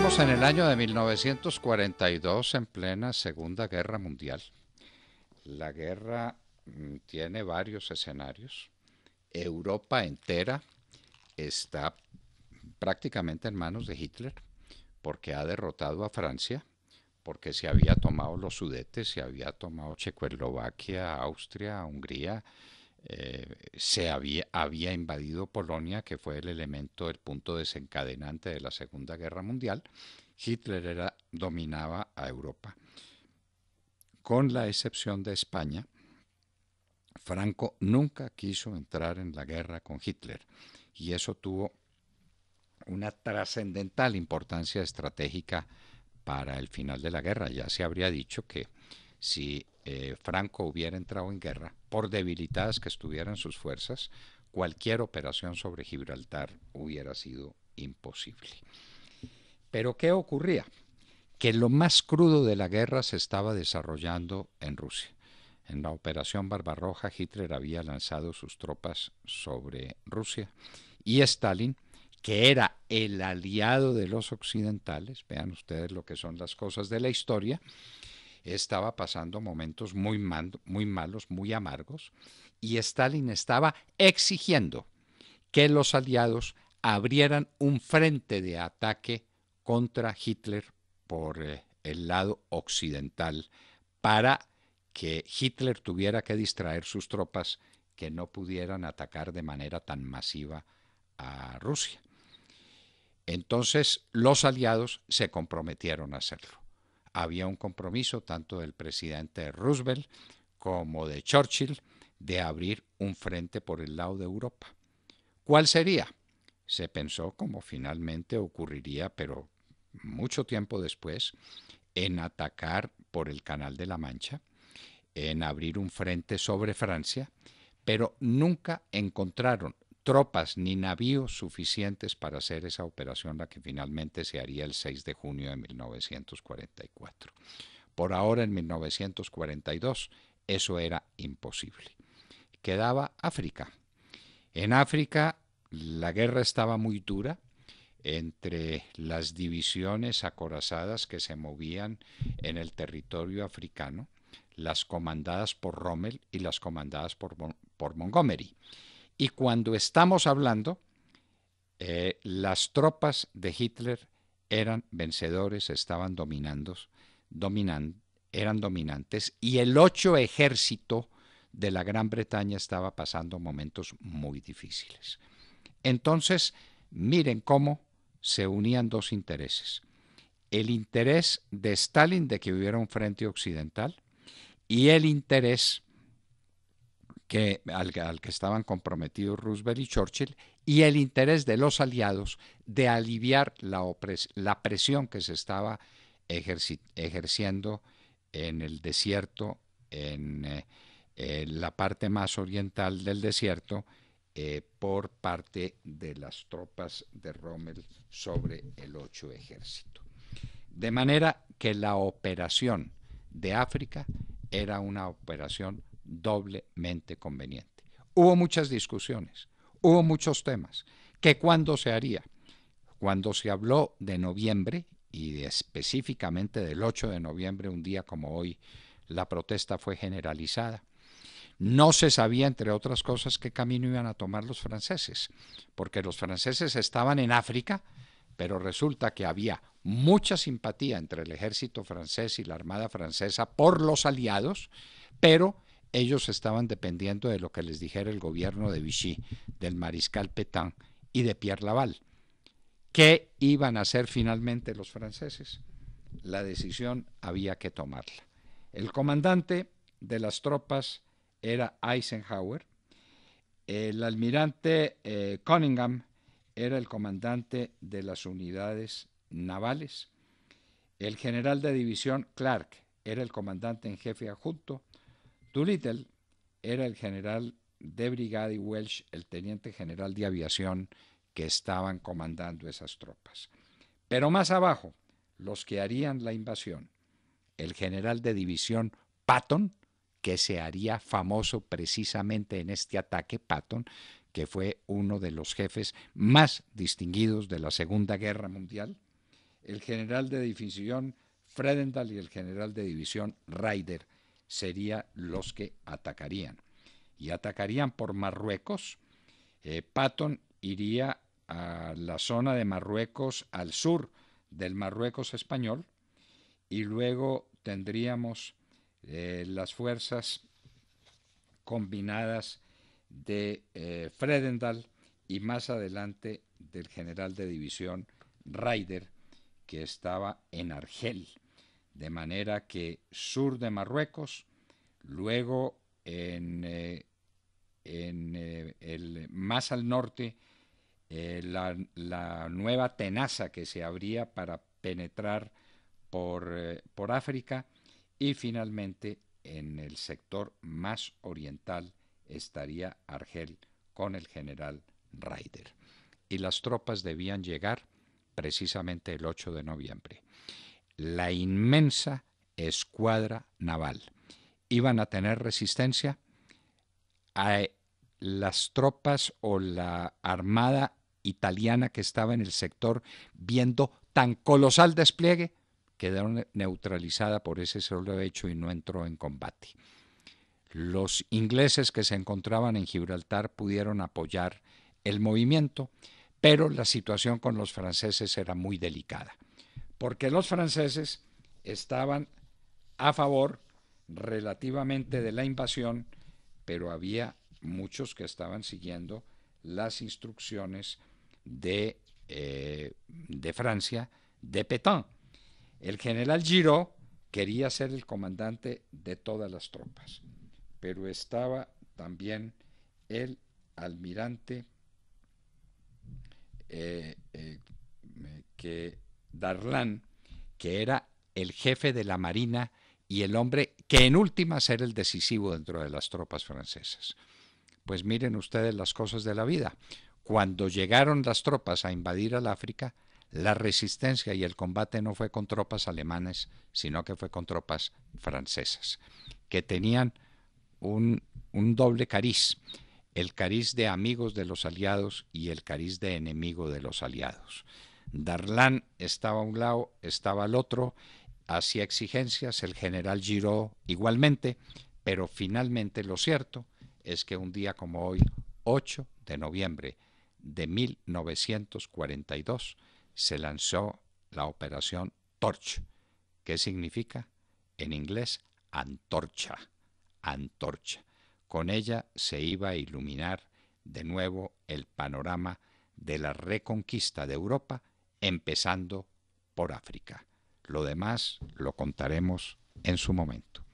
Estamos en el año de 1942, en plena Segunda Guerra Mundial. La guerra tiene varios escenarios. Europa entera está prácticamente en manos de Hitler, porque ha derrotado a Francia, porque se había tomado los Sudetes, se había tomado Checoslovaquia, Austria, Hungría, había invadido Polonia, que fue el elemento, el punto desencadenante de la Segunda Guerra Mundial. Hitler dominaba a Europa. Con la excepción de España, Franco nunca quiso entrar en la guerra con Hitler, y eso tuvo una trascendental importancia estratégica para el final de la guerra. Ya se habría dicho que si Franco hubiera entrado en guerra, por debilitadas que estuvieran sus fuerzas, cualquier operación sobre Gibraltar hubiera sido imposible. Pero ¿qué ocurría? Que lo más crudo de la guerra se estaba desarrollando en Rusia. En la Operación Barbarroja, Hitler había lanzado sus tropas sobre Rusia y Stalin, que era el aliado de los occidentales, vean ustedes lo que son las cosas de la historia, estaba pasando momentos muy malos, muy amargos, y Stalin estaba exigiendo que los aliados abrieran un frente de ataque contra Hitler por el lado occidental, para que Hitler tuviera que distraer sus tropas, que no pudieran atacar de manera tan masiva a Rusia. Entonces los aliados se comprometieron a hacerlo. Había un compromiso tanto del presidente Roosevelt como de Churchill de abrir un frente por el lado de Europa. ¿Cuál sería? Se pensó, como finalmente ocurriría, pero mucho tiempo después, en atacar por el Canal de la Mancha, en abrir un frente sobre Francia, pero nunca encontraron tropas ni navíos suficientes para hacer esa operación, la que finalmente se haría el 6 de junio de 1944. Por ahora, en 1942, eso era imposible. Quedaba África. En África, la guerra estaba muy dura entre las divisiones acorazadas que se movían en el territorio africano, las comandadas por Rommel y las comandadas por Montgomery. Y cuando estamos hablando, las tropas de Hitler eran vencedores, estaban eran dominantes, y el 8 ejército de la Gran Bretaña estaba pasando momentos muy difíciles. Entonces, miren cómo se unían dos intereses. El interés de Stalin de que hubiera un frente occidental, y el interés al que estaban comprometidos Roosevelt y Churchill, y el interés de los aliados de aliviar la presión que se estaba ejerciendo en el desierto, en la parte más oriental del desierto, por parte de las tropas de Rommel sobre el 8 ejército. De manera que la operación de África era una operación doblemente conveniente. Hubo muchas discusiones, hubo muchos temas. ¿Que cuándo se haría? Cuando se habló de noviembre, y específicamente del 8 de noviembre, un día como hoy, la protesta fue generalizada. No se sabía, entre otras cosas, qué camino iban a tomar los franceses, porque los franceses estaban en África, pero resulta que había mucha simpatía entre el ejército francés y la armada francesa por los aliados, pero ellos estaban dependiendo de lo que les dijera el gobierno de Vichy, del mariscal Pétain y de Pierre Laval. ¿Qué iban a hacer finalmente los franceses? La decisión había que tomarla. El comandante de las tropas era Eisenhower. El almirante Cunningham era el comandante de las unidades navales. El general de división Clark era el comandante en jefe adjunto. Doolittle era el general de brigada, y Welch el teniente general de aviación, que estaban comandando esas tropas. Pero más abajo, los que harían la invasión, el general de división Patton, que se haría famoso precisamente en este ataque, Patton, que fue uno de los jefes más distinguidos de la Segunda Guerra Mundial, el general de división Fredendall y el general de división Ryder serían los que atacarían. Y atacarían por Marruecos. Patton iría a la zona de Marruecos al sur del Marruecos español y luego tendríamos las fuerzas combinadas de Fredendall y más adelante del general de división Ryder, que estaba en Argel, de manera que sur de Marruecos, luego más al norte la nueva tenaza que se abría para penetrar por África y finalmente en el sector más oriental estaría Argel con el general Ryder. Y las tropas debían llegar precisamente el 8 de noviembre. La inmensa escuadra naval. Iban a tener resistencia a las tropas o la armada italiana que estaba en el sector, viendo tan colosal despliegue, quedó neutralizada por ese solo hecho y no entró en combate. Los ingleses que se encontraban en Gibraltar pudieron apoyar el movimiento, pero la situación con los franceses era muy delicada, porque los franceses estaban a favor relativamente de la invasión, pero había muchos que estaban siguiendo las instrucciones de Francia, de Pétain. El general Giraud quería ser el comandante de todas las tropas, pero estaba también el almirante Darlan, que era el jefe de la marina y el hombre que en últimas era el decisivo dentro de las tropas francesas. Pues miren ustedes las cosas de la vida. Cuando llegaron las tropas a invadir al África, la resistencia y el combate no fue con tropas alemanes, sino que fue con tropas francesas, que tenían un doble cariz, el cariz de amigos de los aliados y el cariz de enemigo de los aliados. Darlan estaba a un lado, estaba al otro, hacía exigencias, el general Giraud igualmente, pero finalmente lo cierto es que un día como hoy, 8 de noviembre de 1942, se lanzó la operación Torch, que significa en inglés antorcha, antorcha. Con ella se iba a iluminar de nuevo el panorama de la reconquista de Europa, empezando por África. Lo demás lo contaremos en su momento.